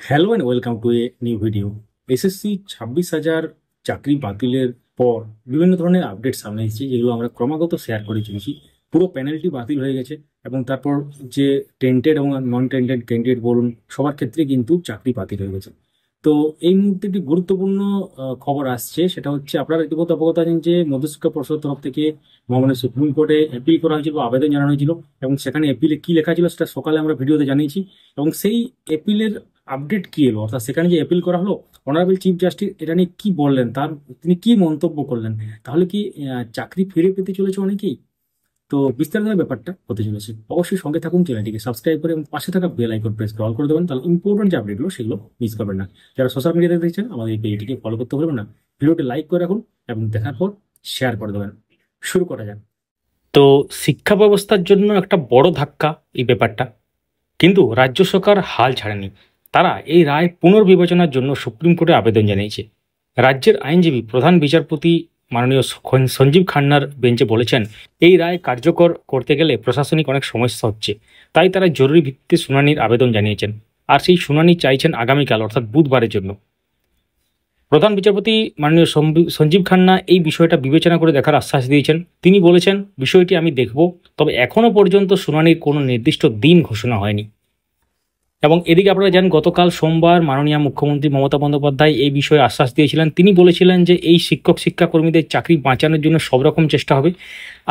Hello and welcome to a new video. SSC 26,000 চাকরি বাতিলের পর বিভিন্ন ধরনের আপডেট সামনে এসেছে, যেগুলো আমরা ক্রমাগত শেয়ার করে চলেছি। পুরো প্যানেলটি বাতিল হয়ে গেছে এবং তারপর যে টেন্টেড এবং নন টেন্টেড ক্যান্ডিডেট বলুন, সবার ক্ষেত্রে কিন্তু চাকরি বাতিল হয়ে গেছে। তো এই মুহূর্তে একটি গুরুত্বপূর্ণ খবর আসছে, সেটা হচ্ছে আপনারা ইতিমধ্যে অবগত আছেন যে মধ্যশিক্ষা পর্ষদের তরফ থেকে মহামান্য সুপ্রিম কোর্টে অ্যাপিল করা হয়েছিল বা আবেদন জানানো হয়েছিল, এবং সেখানে অ্যাপিলে কি লেখা ছিল সেটা সকালে আমরা ভিডিওতে জানিয়েছি। এবং সেই অ্যাপিলের আপডেট কি এলো, অর্থাৎ সেখানে যে অ্যাপিল করা হলো, অনারেবল চিফ জাস্টিস এটা নিয়ে কি বললেন, তার তিনি কি মন্তব্য করলেন, তাহলে কি চাকরি ফিরে পেতে চলেছে অনেকেই? তো বিস্তারিত ব্যাপারটা হতে চলেছে। অবশ্যই সঙ্গে থাকুন, চ্যানেলটিকে সাবস্ক্রাইব করে এবং পাশে থাকা বেল আইকন প্রেস করে অল করে দেবেন, তাহলে ইম্পর্টেন্ট যে আপডেটগুলো সেগুলো মিস করবেন না। যারা সোশ্যাল মিডিয়াতে দেখছেন আমাদের এই পেজটিকে ফলো করতে ভুলবেন না। ভিডিওটি লাইক করে রাখুন এবং দেখার পর শেয়ার করে দেবেন। শুরু করা যাক। তো শিক্ষা ব্যবস্থার জন্য একটা বড় ধাক্কা এই ব্যাপারটা, কিন্তু রাজ্য সরকার হাল ছাড়েনি। তারা এই রায় পুনর্বিবেচনার জন্য সুপ্রিম কোর্টে আবেদন জানিয়েছে। রাজ্যের আইনজীবী প্রধান বিচারপতি মাননীয় সঞ্জীব খান্নার বেঞ্চে বলেছেন, এই রায় কার্যকর করতে গেলে প্রশাসনিক অনেক সমস্যা হচ্ছে, তাই তারা জরুরি ভিত্তিতে শুনানির আবেদন জানিয়েছেন। আর সেই শুনানি চাইছেন আগামীকাল অর্থাৎ বুধবারের জন্য। প্রধান বিচারপতি মাননীয় সঞ্জীব খান্না এই বিষয়টা বিবেচনা করে দেখার আশ্বাস দিয়েছেন। তিনি বলেছেন, বিষয়টি আমি দেখব, তবে এখনও পর্যন্ত শুনানির কোনো নির্দিষ্ট দিন ঘোষণা হয়নি। এবং এদিকে আপনারা জানেন, গতকাল সোমবার মাননীয় মুখ্যমন্ত্রী মমতা বন্দ্যোপাধ্যায় এই বিষয়ে আশ্বাস দিয়েছিলেন। তিনি বলেছিলেন যে এই শিক্ষাকর্মীদের চাকরি বাঁচানোর জন্য সব রকম চেষ্টা হবে।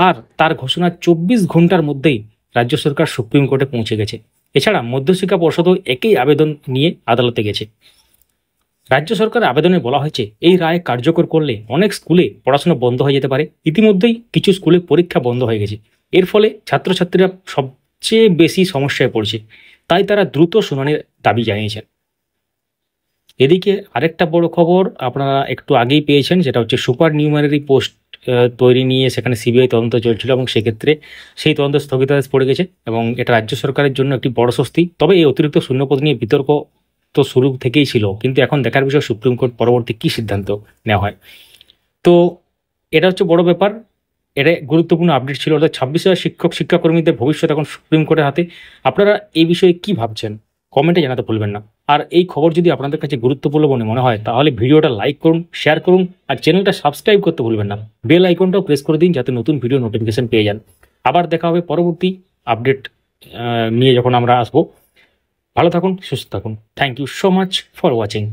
আর তার ঘোষণা 24 ঘন্টার মধ্যেই রাজ্য সরকার সুপ্রিম কোর্টে পৌঁছে গেছে। এছাড়া মধ্যশিক্ষা পর্ষদও একই আবেদন নিয়ে আদালতে গেছে। রাজ্য সরকারের আবেদনে বলা হয়েছে, এই রায় কার্যকর করলে অনেক স্কুলে পড়াশোনা বন্ধ হয়ে যেতে পারে। ইতিমধ্যেই কিছু স্কুলে পরীক্ষা বন্ধ হয়ে গেছে। এর ফলে ছাত্রছাত্রীরা সবচেয়ে বেশি সমস্যায় পড়ছে, তাই তারা দ্রুত শুনানির দাবি জানিয়েছেন। এদিকে আরেকটা বড় খবর আপনারা একটু আগেই পেয়েছেন, যেটা হচ্ছে সুপার নিউমারি পোস্ট তৈরি নিয়ে সেখানে সিবিআই তদন্ত চলছিল, এবং সেক্ষেত্রে সেই তদন্ত স্থগিতাদেশ পড়ে গেছে এবং এটা রাজ্য সরকারের জন্য একটি বড় স্বস্তি। তবে এই অতিরিক্ত শূন্যপদ নিয়ে বিতর্ক তো শুরু থেকেই ছিল, কিন্তু এখন দেখার বিষয় সুপ্রিম কোর্ট পরবর্তী কী সিদ্ধান্ত নেওয়া হয়। তো এটা হচ্ছে বড় ব্যাপার, এটা গুরুত্বপূর্ণ আপডেট ছিল। অর্থাৎ 26,000 শিক্ষাকর্মীদের ভবিষ্যৎ এখন সুপ্রিম কোর্টের হাতে। আপনারা এই বিষয়ে কি ভাবছেন কমেন্টে জানাতে ভুলবেন না। আর এই খবর যদি আপনাদের কাছে গুরুত্বপূর্ণ বলে মনে হয়, তাহলে ভিডিওটা লাইক করুন, শেয়ার করুন, আর চ্যানেলটা সাবস্ক্রাইব করতে ভুলবেন না। বেল আইকনটাও প্রেস করে দিন, যাতে নতুন ভিডিও নোটিফিকেশন পেয়ে যান। আবার দেখা হবে পরবর্তী আপডেট নিয়ে যখন আমরা আসবো। ভালো থাকুন, সুস্থ থাকুন। Thank you so much for watching.